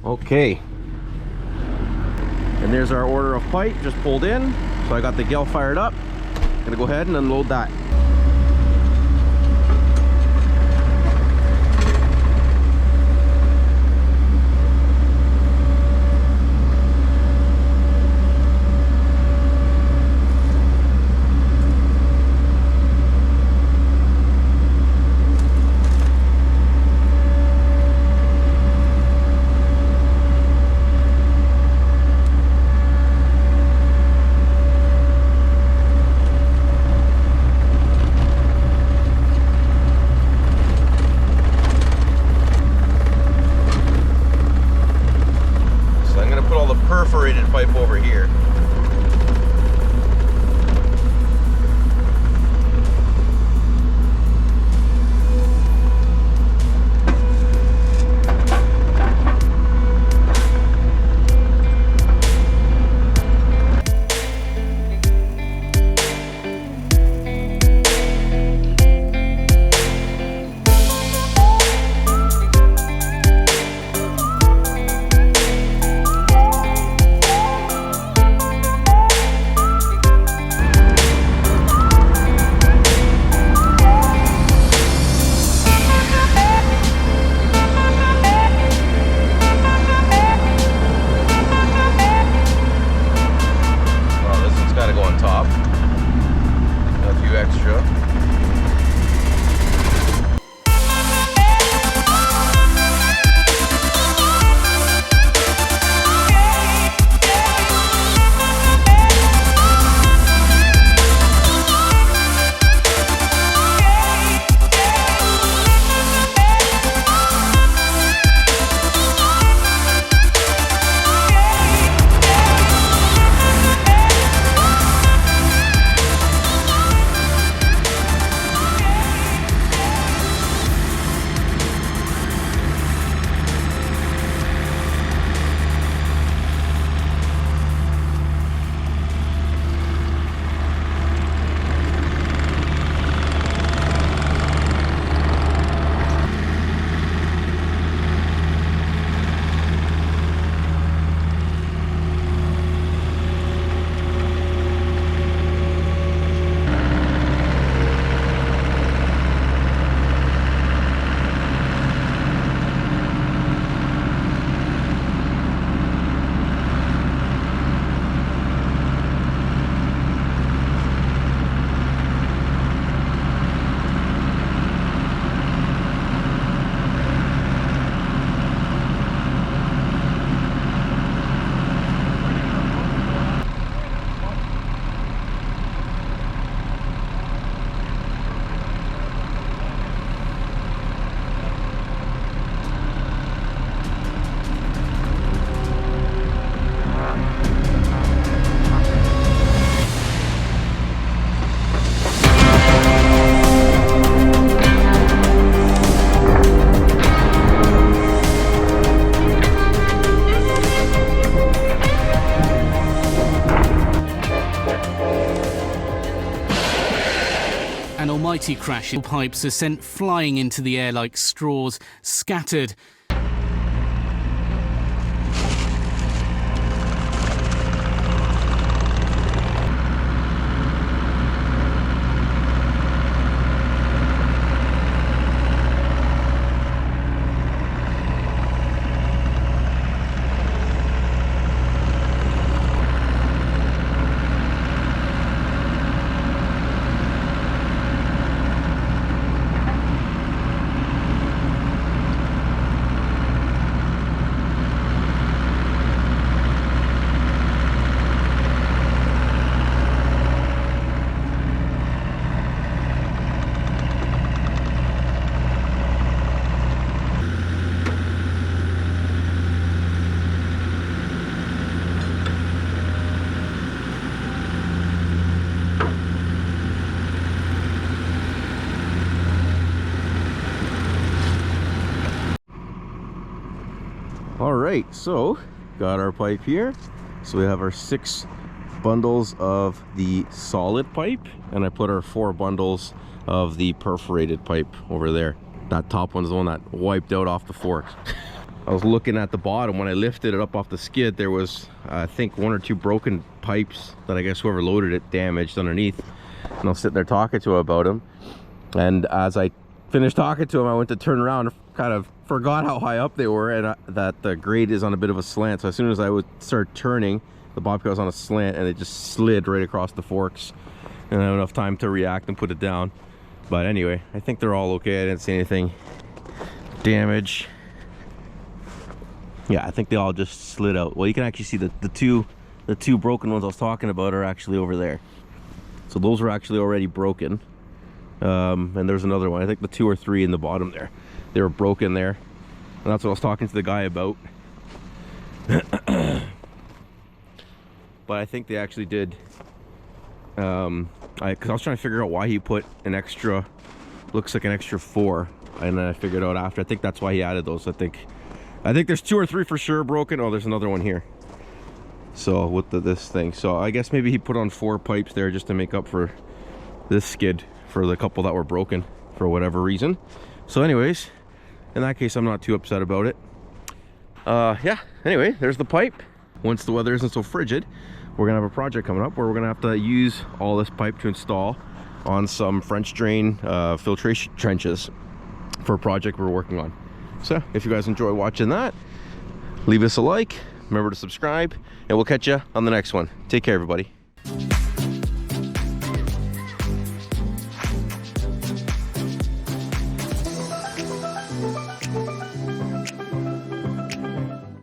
Okay, and there's our order of pipe just pulled in. So I got the Gehl fired up. Gonna go ahead and unload that. Perforated pipe over here. An almighty crash. Pipes are sent flying into the air like straws, scattered. All right, so got our pipe here. So we have our 6 bundles of the solid pipe, and I put our 4 bundles of the perforated pipe over there. That top one's the one that wiped out off the fork. I was looking at the bottom when I lifted it up off the skid. There was I think 1 or 2 broken pipes that I guess whoever loaded it damaged underneath, and I was sitting there talking to him about them. And as I finished talking to him, I went to turn around and kind of forgot how high up they were, and that the grade is on a bit of a slant. So as soon as I would start turning, the bobcat was on a slant and it just slid right across the forks, and I had enough time to react and put it down. But anyway, I think they're all okay. I didn't see anything damage. Yeah, I think they all just slid out. Well, you can actually see the two broken ones I was talking about are actually over there. So those were actually already broken. And there's another one. I think the 2 or 3 in the bottom there, they were broken there, and that's what I was talking to the guy about. But I think they actually did. Because I was trying to figure out why he put an extra, looks like an extra 4, and then I figured out after. I think that's why he added those. I think there's 2 or 3 for sure broken. Oh, there's another one here. So with this thing, so I guess maybe he put on 4 pipes there just to make up for this skid, for the couple that were broken for whatever reason. So anyways, in that case, I'm not too upset about it. Yeah, anyway, there's the pipe. Once the weather isn't so frigid, we're gonna have a project coming up where we're gonna have to use all this pipe to install on some French drain filtration trenches for a project we're working on. So if you guys enjoy watching that, leave us a like, remember to subscribe, and we'll catch you on the next one. Take care, everybody.